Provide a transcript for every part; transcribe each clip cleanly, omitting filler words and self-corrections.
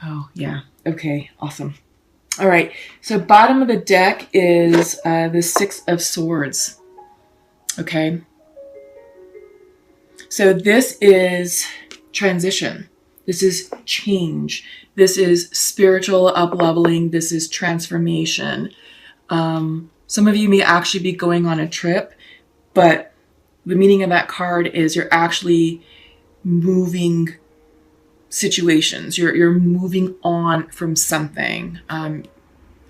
Oh, yeah. Okay, awesome. All right. So bottom of the deck is the Six of Swords. Okay. So this is transition. This is change. This is spiritual up-leveling. This is transformation. Some of you may actually be going on a trip, but the meaning of that card is you're actually moving situations. You're moving on from something.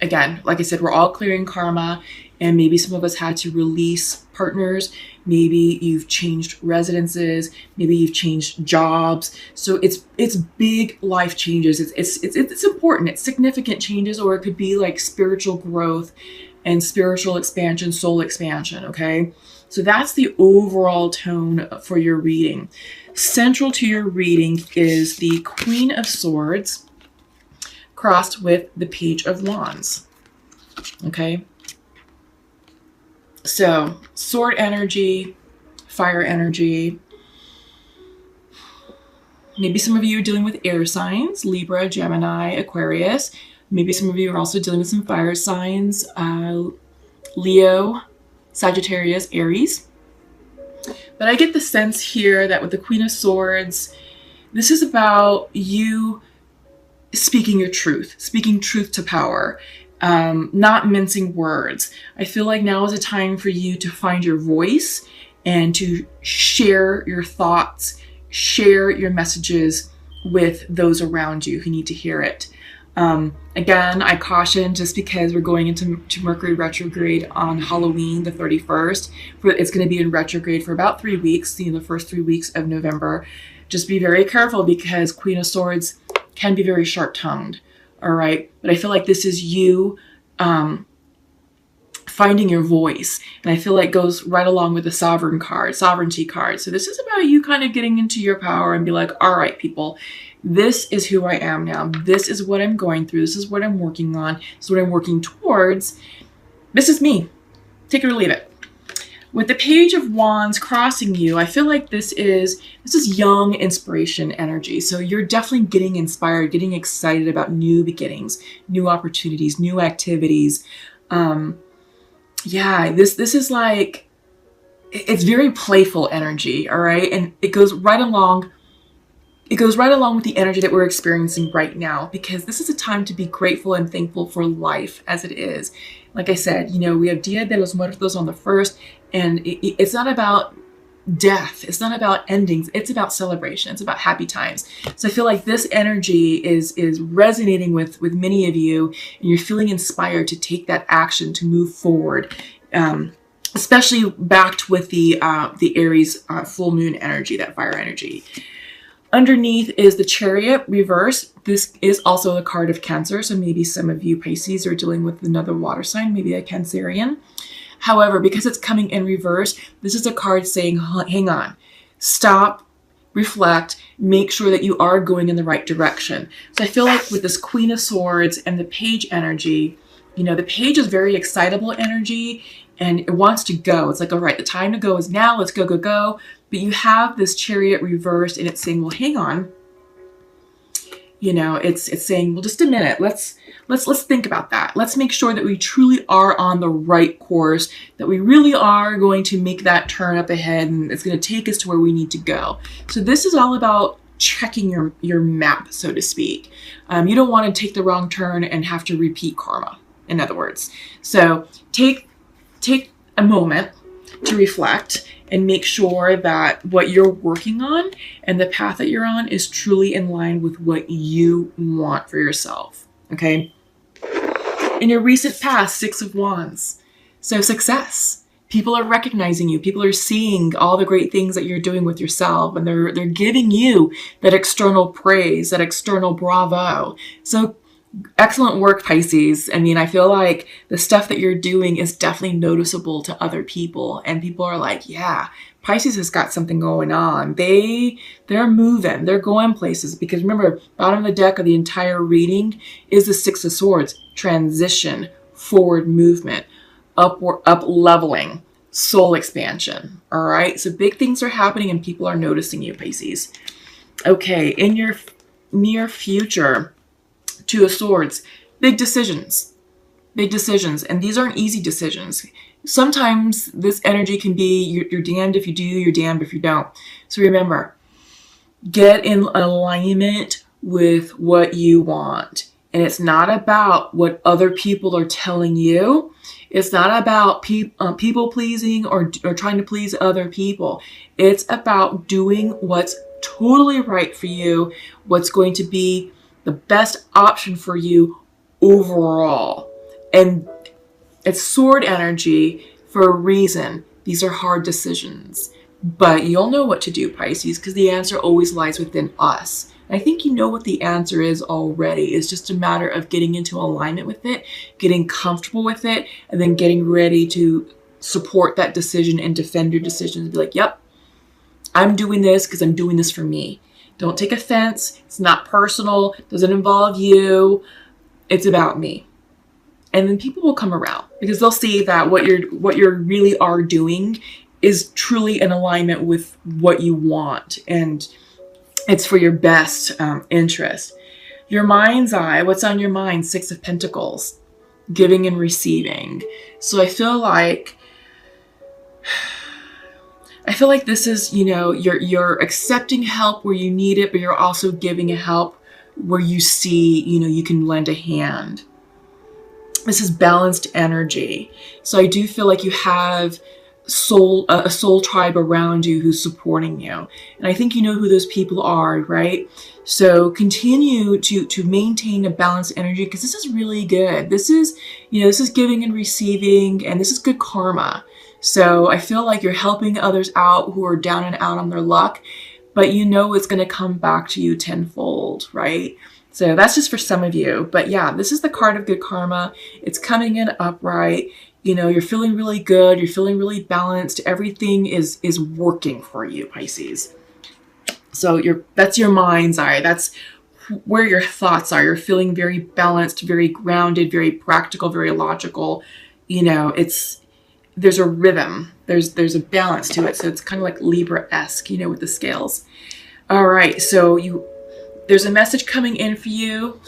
Again, like I said, we're all clearing karma, and maybe some of us had to release partners. Maybe you've changed residences. Maybe you've changed jobs. So it's big life changes. It's important. It's significant changes, or it could be like spiritual growth and spiritual expansion, soul expansion. Okay, so that's the overall tone for your reading. Central to your reading is the Queen of Swords crossed with the Page of Wands. Okay. So sword energy, fire energy. Maybe some of you are dealing with air signs, Libra, Gemini, Aquarius. Maybe some of you are also dealing with some fire signs, Leo, Sagittarius, Aries. But I get the sense here that with the Queen of Swords, this is about you speaking your truth, speaking truth to power, not mincing words. I feel like now is a time for you to find your voice and to share your thoughts, share your messages with those around you who need to hear it. Again, I caution, just because we're going into Mercury retrograde on Halloween, the 31st. It's going to be in retrograde for about 3 weeks, the first 3 weeks of November. Just be very careful, because Queen of Swords can be very sharp-tongued, all right? But I feel like this is you finding your voice, and I feel like goes right along with the sovereignty card. So this is about you kind of getting into your power and be like, all right, people, this is who I am now. This is what I'm going through. This is what I'm working on. This is what I'm working towards. This is me. Take it or leave it. With the Page of Wands crossing you, I feel like this is young inspiration energy. So you're definitely getting inspired, getting excited about new beginnings, new opportunities, new activities. Yeah, this is like, it's very playful energy, all right? And it goes right along with the energy that we're experiencing right now, because this is a time to be grateful and thankful for life as it is. Like I said, we have Dia de los Muertos on the 1st, and it's not about death. It's not about endings. It's about celebration. It's about happy times. So I feel like this energy is resonating with many of you, and you're feeling inspired to take that action to move forward, especially backed with the Aries full moon energy, that fire energy. Underneath is the Chariot reverse. This is also a card of Cancer, so maybe some of you Pisces are dealing with another water sign, maybe a Cancerian. However, because it's coming in reverse, this is a card saying, hang on, stop, reflect, make sure that you are going in the right direction. So I feel like with this Queen of Swords and the Page energy, the Page is very excitable energy, and it wants to go. It's like, all right, the time to go is now. Let's go, go, go. But you have this Chariot reversed, and it's saying, well, hang on. It's saying, well, just a minute. Let's think about that. Let's make sure that we truly are on the right course, that we really are going to make that turn up ahead, and it's going to take us to where we need to go. So this is all about checking your map, so to speak. You don't want to take the wrong turn and have to repeat karma, in other words. So take a moment to reflect and make sure that what you're working on and the path that you're on is truly in line with what you want for yourself, okay? In your recent past, Six of Wands. So success. People are recognizing you. People are seeing all the great things that you're doing with yourself, and they're giving you that external praise, that external bravo. So excellent work, Pisces. I mean, I feel like the stuff that you're doing is definitely noticeable to other people, and people are like, yeah, Pisces has got something going on. They're moving, they're going places. Because remember, bottom of the deck of the entire reading is the Six of Swords, transition, forward movement, up leveling, soul expansion. All right, so big things are happening, and people are noticing you, Pisces. Okay, in your near future, Two of Swords, big decisions. Big decisions. And these aren't easy decisions. Sometimes this energy can be you're damned if you do, you're damned if you don't. So remember, get in alignment with what you want. And it's not about what other people are telling you. It's not about people pleasing or trying to please other people. It's about doing what's totally right for you, what's going to be the best option for you overall. And it's sword energy for a reason. These are hard decisions. But you'll know what to do, Pisces, because the answer always lies within us. I think you know what the answer is already. It's just a matter of getting into alignment with it, getting comfortable with it, and then getting ready to support that decision and defend your decision and be like, yep, I'm doing this because I'm doing this for me. Don't take offense. It's not personal. It doesn't involve you. It's about me. And then people will come around because they'll see that what you're really are doing is truly in alignment with what you want. And it's for your best interest. Your mind's eye, what's on your mind? Six of Pentacles, giving and receiving. So I feel like this is, you're accepting help where you need it, but you're also giving a help where you see, you can lend a hand. This is balanced energy. So I do feel like you have a soul tribe around you who's supporting you. And I think you know who those people are, right? So continue to maintain a balanced energy because this is really good. This is giving and receiving, and this is good karma. So I feel like you're helping others out who are down and out on their luck, but it's going to come back to you tenfold, right? So that's just for some of you. But yeah, this is the card of good karma. It's coming in upright. You're feeling really good. You're feeling really balanced. Everything is working for you, Pisces. So that's your mind's eye. That's where your thoughts are. You're feeling very balanced, very grounded, very practical, very logical. There's a rhythm. There's a balance to it. So it's kind of like Libra-esque, with the scales. All right. So there's a message coming in for you.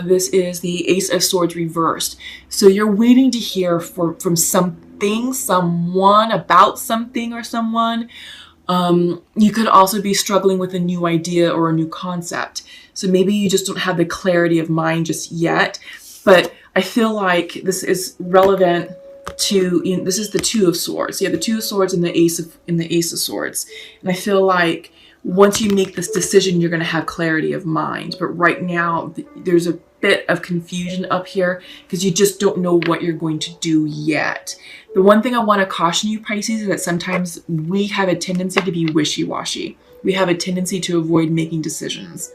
This is the Ace of Swords reversed. So you're waiting to hear from something, someone, about something or someone. You could also be struggling with a new idea or a new concept. So maybe you just don't have the clarity of mind just yet. But I feel like this is relevant to, this is the Two of Swords. You have the Two of Swords and the Ace of Swords. And I feel like once you make this decision, you're going to have clarity of mind. But right now, there's a bit of confusion up here because you just don't know what you're going to do yet. The one thing I want to caution you, Pisces, is that sometimes we have a tendency to be wishy-washy. We have a tendency to avoid making decisions.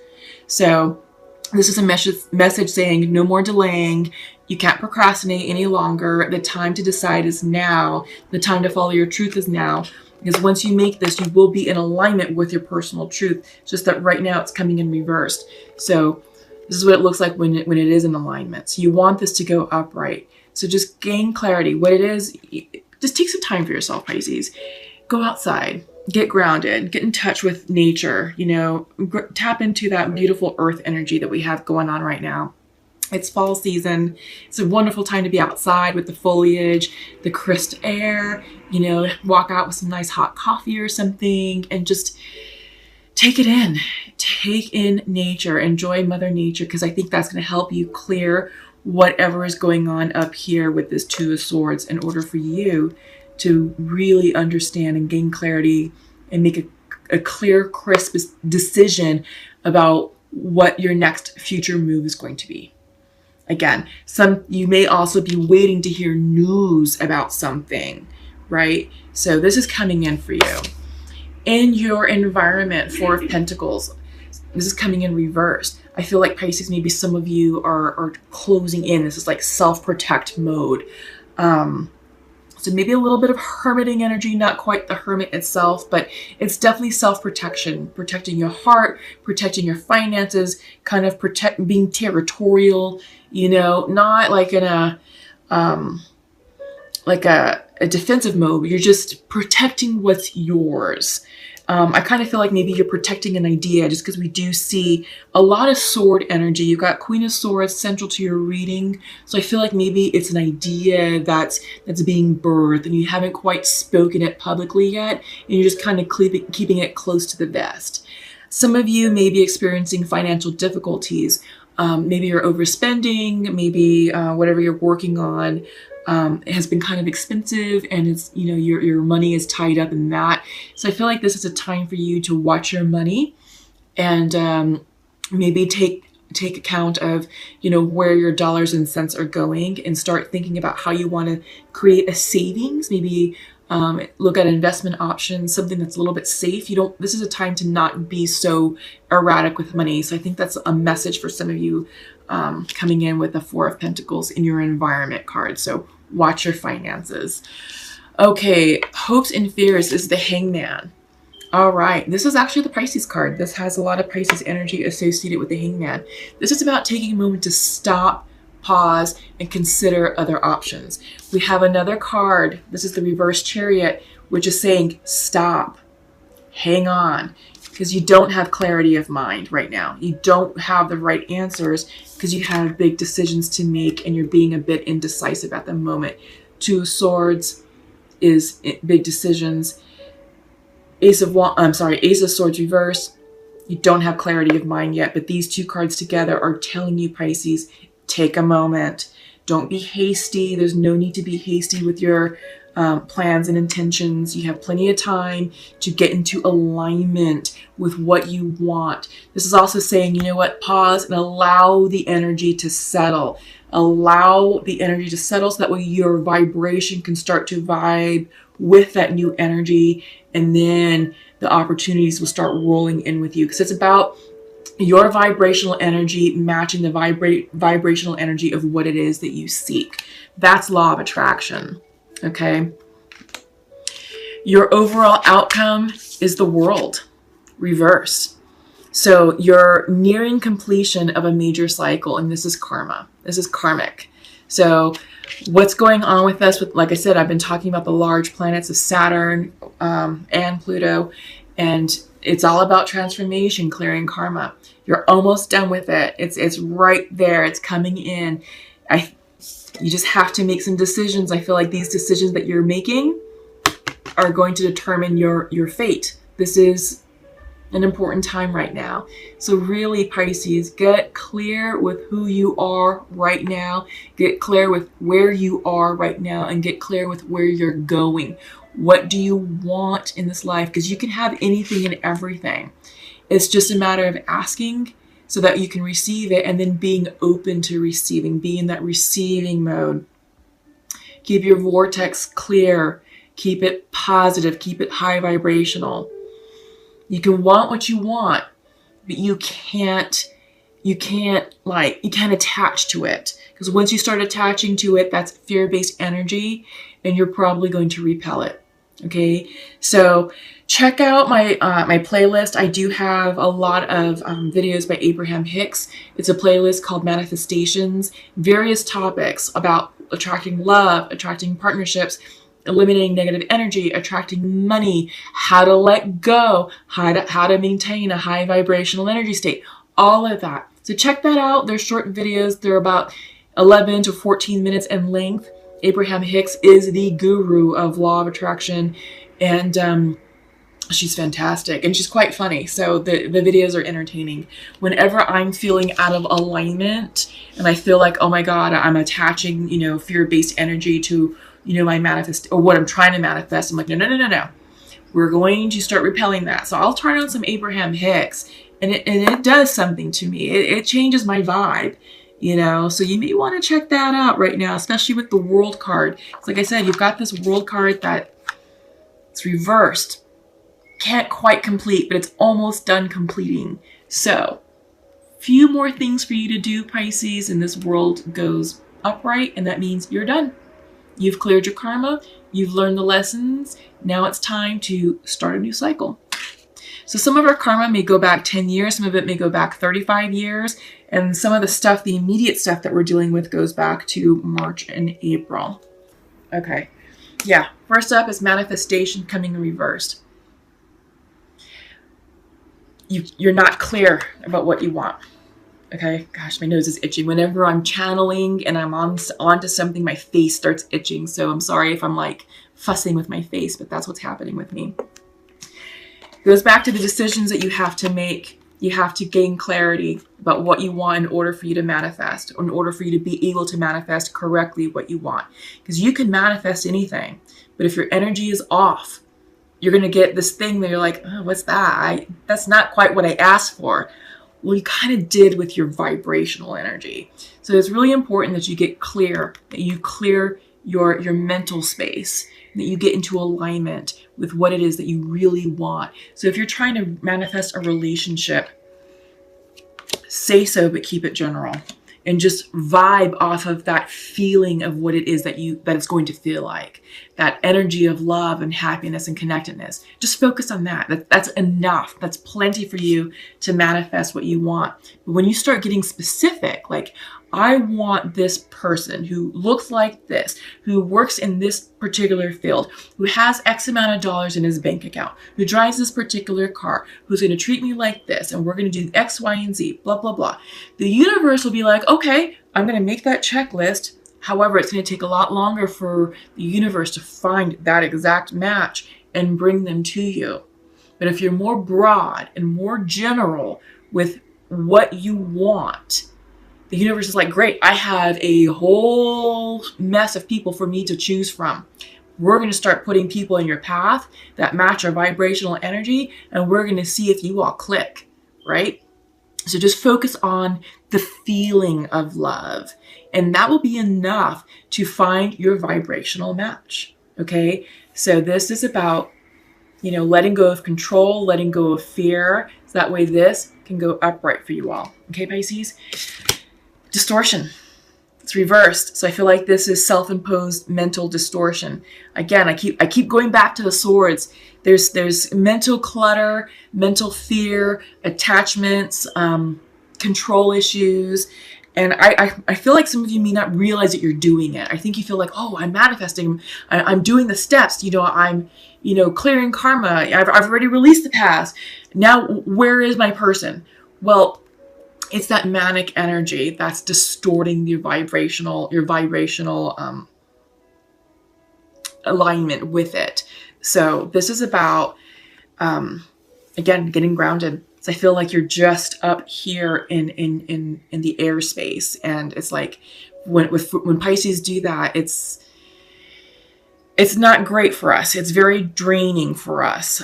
So this is a message saying no more delaying. You can't procrastinate any longer. The time to decide is now. The time to follow your truth is now. Because once you make this, you will be in alignment with your personal truth. It's just that right now it's coming in reversed. So this is what it looks like when it is in alignment. So you want this to go upright. So just gain clarity. What it is, just take some time for yourself, Pisces. Go outside, get grounded, get in touch with nature, tap into that beautiful earth energy that we have going on right now. It's fall season. It's a wonderful time to be outside with the foliage, the crisp air, walk out with some nice hot coffee or something and just take it in. Take in nature, enjoy Mother Nature, because I think that's going to help you clear whatever is going on up here with this Two of Swords in order for you to really understand and gain clarity and make a clear, crisp decision about what your next future move is going to be. Again, you may also be waiting to hear news about something, right? So this is coming in for you. In your environment, Four of Pentacles, this is coming in reversed. I feel like Pisces, maybe some of you are closing in. This is like self-protect mode. So maybe a little bit of hermiting energy, not quite the hermit itself, but it's definitely self-protection, protecting your heart, protecting your finances, kind of being territorial, not like in a defensive mode. You're just protecting what's yours. I kind of feel like maybe you're protecting an idea, just because we do see a lot of sword energy. You've got Queen of Swords central to your reading. So I feel like maybe it's an idea that's being birthed and you haven't quite spoken it publicly yet. And you're just kind of keeping it close to the vest. Some of you may be experiencing financial difficulties. Maybe you're overspending, maybe whatever you're working on it has been kind of expensive, and it's, you know, your money is tied up in that. So I feel like this is a time for you to watch your money and maybe take account of, you know, where your dollars and cents are going, and start thinking about how you want to create a savings. Maybe look at investment options, something that's a little bit safe. This is a time to not be so erratic with money. So I think that's a message for some of you coming in with the Four of Pentacles in your environment card. So watch your finances. Okay, hopes and fears is the Hangman. All right, this is actually the Pisces card. This has a lot of Pisces energy associated with the Hangman. This is about taking a moment to stop, pause, and consider other options. We have another card. This is the reverse Chariot, which is saying stop, hang on, because you don't have clarity of mind right now. You don't have the right answers because you have big decisions to make and you're being a bit indecisive at the moment. Two of Swords is big decisions. Ace of Swords reverse. You don't have clarity of mind yet, but these two cards together are telling you, Pisces, take a moment. Don't be hasty. There's no need to be hasty with your plans and intentions. You have plenty of time to get into alignment with what you want. This is also saying, you know what, pause and allow the energy to settle. Allow the energy to settle so that way your vibration can start to vibe with that new energy, and then the opportunities will start rolling in with you, because it's about your vibrational energy matching the vibrational energy of what it is that you seek. That's law of attraction. Okay. Your overall outcome is the World reversed. So you're nearing completion of a major cycle, and this is karma. This is karmic. So what's going on with us? Like I said, I've been talking about the large planets of Saturn and Pluto, and it's all about transformation, clearing karma. You're almost done with it. It's right there. It's coming in. You just have to make some decisions. I feel like these decisions that you're making are going to determine your fate. This is an important time right now. So really, Pisces, get clear with who you are right now. Get clear with where you are right now, and get clear with where you're going. What do you want in this life? Because you can have anything and everything. It's just a matter of asking so that you can receive it, and then being open to receiving, be in that receiving mode. Keep your vortex clear, keep it positive, keep it high vibrational. You can want what you want, but you can't attach to it, because once you start attaching to it, that's fear-based energy, and you're probably going to repel it. Okay, so check out my my playlist. I do have a lot of videos by Abraham Hicks. It's a playlist called Manifestations, various topics about attracting love, attracting partnerships, eliminating negative energy, attracting money, how to let go, how to maintain a high vibrational energy state, all of that. So check that out. They're short videos. They're about 11 to 14 minutes in length. Abraham Hicks is the guru of law of attraction, and she's fantastic, and she's quite funny. So the videos are entertaining. Whenever I'm feeling out of alignment and I feel like, oh my God, I'm attaching, you know, fear-based energy to, you know, my manifest or what I'm trying to manifest, I'm like, no. We're going to start repelling that. So I'll turn on some Abraham Hicks, and it does something to me. It changes my vibe. You know, so you may want to check that out right now, especially with the World card. It's like I said, you've got this World card that it's reversed. Can't quite complete, but it's almost done completing. So, few more things for you to do, Pisces, and this world goes upright, and that means you're done. You've cleared your karma. You've learned the lessons. Now it's time to start a new cycle. So some of our karma may go back 10 years, some of it may go back 35 years, and some of the stuff, the immediate stuff that we're dealing with goes back to March and April. Okay, yeah, first up is manifestation coming reversed. you're not clear about what you want. Okay, gosh, my nose is itching. Whenever I'm channeling and I'm onto something, my face starts itching. So I'm sorry if I'm like fussing with my face, but that's what's happening with me. It goes back to the decisions that you have to make. You have to gain clarity about what you want in order for you to manifest, or in order for you to be able to manifest correctly what you want. Because you can manifest anything, but if your energy is off, you're going to get this thing that you're like, oh, what's that? That's not quite what I asked for. Well, you kind of did with your vibrational energy. So it's really important that you get clear, that you clear your mental space, that you get into alignment with what it is that you really want. So if you're trying to manifest a relationship, say so, but keep it general. And just vibe off of that feeling of what it is that it's going to feel like. That energy of love and happiness and connectedness. Just focus on that. That's enough. That's plenty for you to manifest what you want. But when you start getting specific, like, I want this person who looks like this, who works in this particular field, who has X amount of dollars in his bank account, who drives this particular car, who's going to treat me like this, and we're going to do X, Y, and Z, blah, blah, blah. The universe will be like, okay, I'm going to make that checklist. However, it's going to take a lot longer for the universe to find that exact match and bring them to you. But if you're more broad and more general with what you want, the universe is like, great, I have a whole mess of people for me to choose from. We're going to start putting people in your path that match our vibrational energy, and we're going to see if you all click, right? So just focus on the feeling of love, and that will be enough to find your vibrational match, okay? So this is about, letting go of control, letting go of fear, so that way this can go upright for you all, okay, Pisces? Distortion. It's reversed. So I feel like this is self-imposed mental distortion. Again, I keep going back to the swords. There's mental clutter, mental fear, attachments, control issues. And I feel like some of you may not realize that you're doing it. I think you feel like, oh, I'm manifesting. I'm doing the steps. I'm clearing karma. I've already released the past. Now, where is my person? Well, it's that manic energy that's distorting your vibrational alignment with it. So this is about, again, getting grounded. So I feel like you're just up here in the airspace, and it's like when Pisces do that, it's not great for us. It's very draining for us.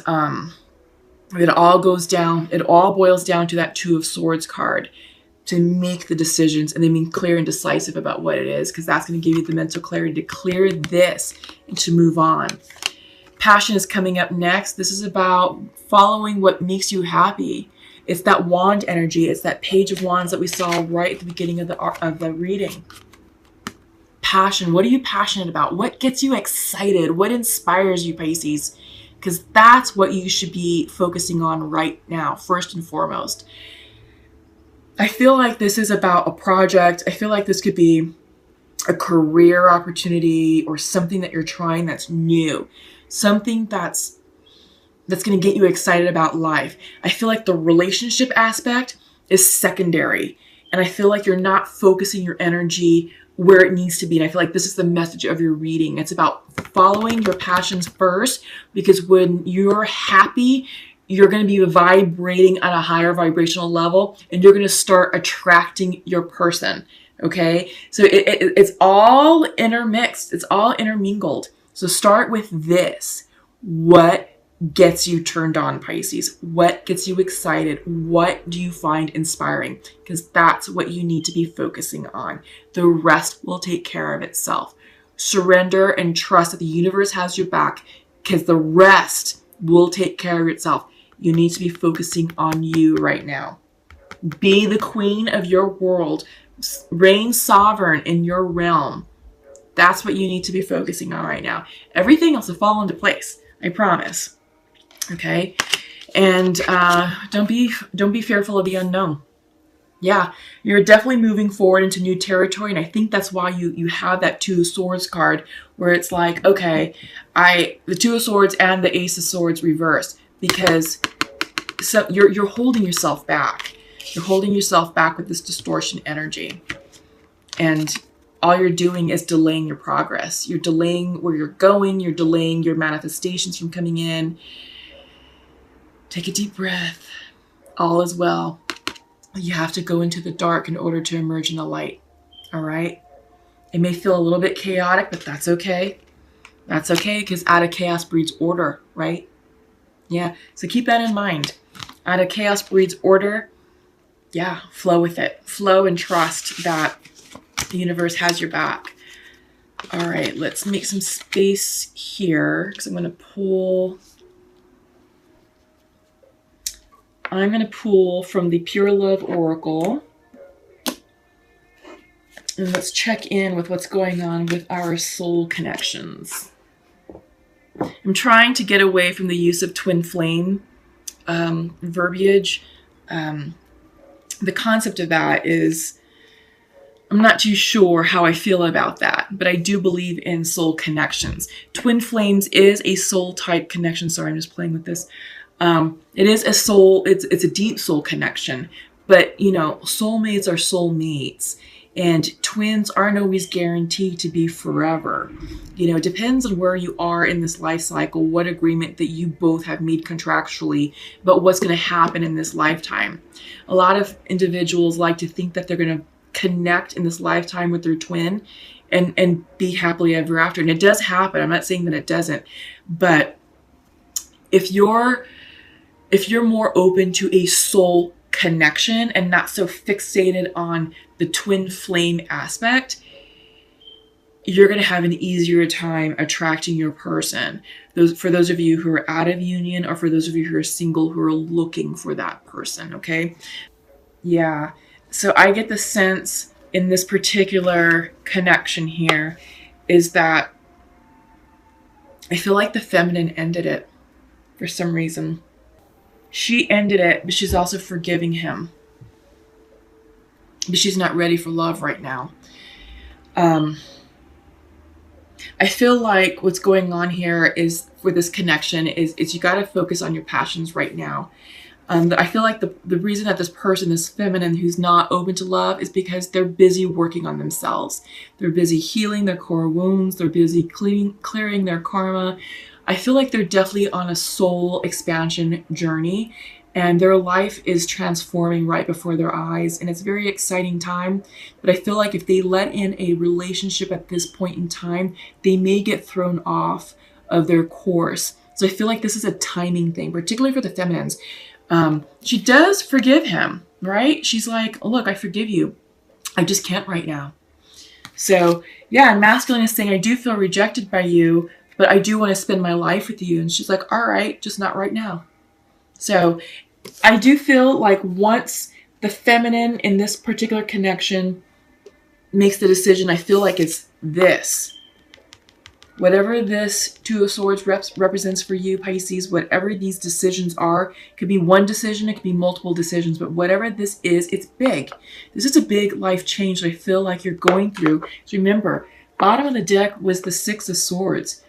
It all boils down to that Two of Swords card, to make the decisions and then being clear and decisive about what it is, because that's going to give you the mental clarity to clear this and to move on. Passion is coming up next. This is about following what makes you happy. It's that wand energy. It's that Page of Wands that we saw right at the beginning of the reading. Passion. What are you passionate about? What gets you excited? What inspires you, Pisces? Because that's what you should be focusing on right now, first and foremost. I feel like this is about a project. I feel like this could be a career opportunity or something that you're trying that's new. Something that's going to get you excited about life. I feel like the relationship aspect is secondary. And I feel like you're not focusing your energy where it needs to be. And I feel like this is the message of your reading. It's about following your passions first, because when you're happy, you're going to be vibrating at a higher vibrational level, and you're going to start attracting your person. Okay. So it's all intermixed. It's all intermingled. So start with this. What gets you turned on, Pisces? What gets you excited? What do you find inspiring? Because that's what you need to be focusing on. The rest will take care of itself. Surrender and trust that the universe has your back, because the rest will take care of itself. You need to be focusing on you right now. Be the queen of your world. Reign sovereign in your realm. That's what you need to be focusing on right now. Everything else will fall into place. I promise. Okay? And don't be fearful of the unknown. Yeah, you're definitely moving forward into new territory, and I think that's why you have that Two of Swords card, where it's like, okay, the Two of Swords and the Ace of Swords reversed, because so you're holding yourself back. You're holding yourself back with this distortion energy. And all you're doing is delaying your progress. You're delaying where you're going. You're delaying your manifestations from coming in. Take a deep breath. All is well. You have to go into the dark in order to emerge in the light. All right? It may feel a little bit chaotic, but that's okay. That's okay, because out of chaos breeds order, right? Yeah, so keep that in mind. Out of chaos breeds order. Yeah, flow with it. Flow and trust that the universe has your back. All right, let's make some space here, because I'm going to pull from the Pure Love Oracle. And let's check in with what's going on with our soul connections. I'm trying to get away from the use of twin flame verbiage. The concept of that is, I'm not too sure how I feel about that, but I do believe in soul connections. Twin flames is a soul type connection. Sorry, I'm just playing with this. It is a soul, it's a deep soul connection, but you know, soulmates are soulmates, and twins aren't always guaranteed to be forever. You know, it depends on where you are in this life cycle, what agreement that you both have made contractually about what's going to happen in this lifetime. A lot of individuals like to think that they're going to connect in this lifetime with their twin and be happily ever after. And it does happen. I'm not saying that it doesn't, but if you're more open to a soul connection and not so fixated on the twin flame aspect, you're going to have an easier time attracting your person. For those of you who are out of union, or for those of you who are single who are looking for that person, okay? Yeah. So I get the sense in this particular connection here is that I feel like the feminine ended it for some reason. She ended it, but she's also forgiving him. But she's not ready for love right now. I feel like what's going on here is, for this connection, is you got to focus on your passions right now. I feel like the reason that this person is feminine who's not open to love is because they're busy working on themselves. They're busy healing their core wounds. They're busy clearing their karma. I feel like they're definitely on a soul expansion journey, and their life is transforming right before their eyes, and it's a very exciting time. But I feel like if they let in a relationship at this point in time, they may get thrown off of their course. So I feel like this is a timing thing, particularly for the feminines. She does forgive him, right? She's like, oh, look, I forgive you. I just can't right now. So yeah, masculine is saying, I do feel rejected by you, but I do want to spend my life with you. And she's like, all right, just not right now. So I do feel like once the feminine in this particular connection makes the decision, I feel like it's this. Whatever this Two of Swords represents for you, Pisces, whatever these decisions are, it could be one decision, it could be multiple decisions, but whatever this is, it's big. This is a big life change that I feel like you're going through. So remember, bottom of the deck was the Six of Swords.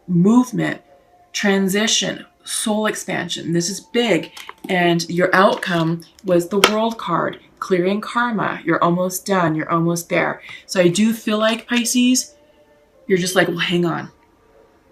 Movement, transition, soul expansion. This is big. And your outcome was the World card, clearing karma. You're almost done. You're almost there. So I do feel like, Pisces, you're just like, well, hang on.